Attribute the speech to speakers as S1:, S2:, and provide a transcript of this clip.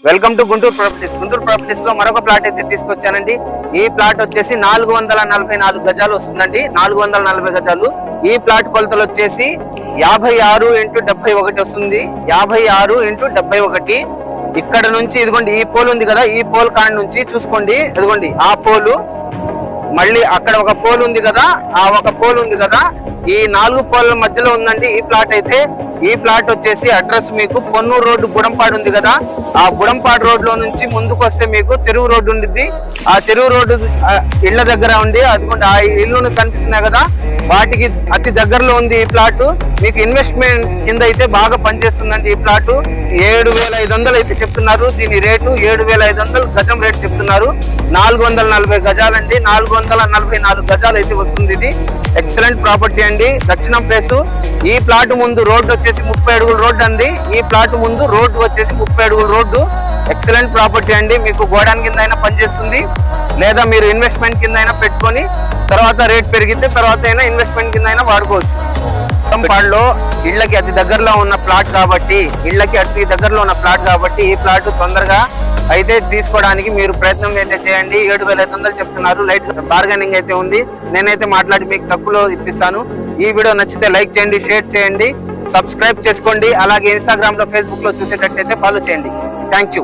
S1: Welcome to Guntur properties. Guntur properties లో మరొక plot అయితే తీసుకొచ్చానండి. ఈ ప్లాట్ వచ్చేసి 444 గజాలు వస్తుందండి. 440 గజాలు. ఈ ప్లాట్ కొలతలు వచ్చేసి 56x71 వస్తుంది. 56x71. ఇక్కడ నుంచి ఇదిగోండి ఈ పోల్ ఉంది కదా, ఈ పోల్ కాడ నుంచి చూసుకోండి, ఇదిగోండి ఆ పోలు, మళ్ళీ అక్కడ ఒక పోల్ ఉంది కదా, ఆ ఒక పోల్ ఉంది కదా, ఈ 4 పోల్ల మధ్యలో ఉందండి ఈ ప్లాట్ అయితే. ఈ ప్లాట్ వచ్చేసి అడ్రస్ మీకు పొన్నూరు రోడ్డు గుడంపాడు ఉంది కదా, ఆ గుడంపాడు రోడ్ లో నుంచి ముందుకు వస్తే మీకు చెరువు రోడ్డు ఉంది. ఆ చెరువు రోడ్డు ఇళ్ల దగ్గర ఉండి అదిగోండి ఆ ఇల్లును కనిపిస్తున్నాయి కదా, వాటికి అతి దగ్గరలో ఉంది ఈ ప్లాట్. మీకు ఇన్వెస్ట్మెంట్ కింద అయితే బాగా పనిచేస్తుందండి ఈ ప్లాట్. 7,500 అయితే చెప్తున్నారు. దీని రేటు 7,500 గజం రేటు చెప్తున్నారు. 440 గజాలండి. 444 గజాలు అయితే వస్తుంది. ఇది ఎక్సలెంట్ ప్రాపర్టీ అండి. దక్షిణం ఫేసు. ఈ ప్లాట్ ముందు రోడ్డు వచ్చేసి 30 అడుగుల రోడ్డు అండి. ఈ ప్లాట్ ముందు రోడ్డు వచ్చేసి 30 అడుగుల రోడ్డు. ఎక్సలెంట్ ప్రాపర్టీ అండి. మీకు గోడాన్ కింద అయినా పనిచేస్తుంది, లేదా మీరు ఇన్వెస్ట్మెంట్ కింద అయినా పెట్టుకొని తర్వాత రేట్ పెరిగితే తర్వాత అయినా ఇన్వెస్ట్మెంట్ కింద అయినా వాడుకోవచ్చు. గుడంపాడులో ఇళ్లకి అతి దగ్గరలో ఉన్న ప్లాట్ కాబట్టి, ఈ ప్లాట్ తొందరగా అయితే తీసుకోవడానికి మీరు ప్రయత్నం అయితే చేయండి. 7,500 చెప్తున్నారు. లైట్ బార్గెనింగ్ అయితే ఉంది. నేనైతే మాట్లాడి మీకు తక్కువలో ఇప్పిస్తాను. ఈ వీడియో నచ్చితే లైక్ చేయండి, షేర్ చేయండి, సబ్స్క్రైబ్ చేసుకోండి. అలాగే ఇన్స్టాగ్రామ్ లో, ఫేస్బుక్ లో చూసేటట్టయితే ఫాలో చేయండి. Thank you.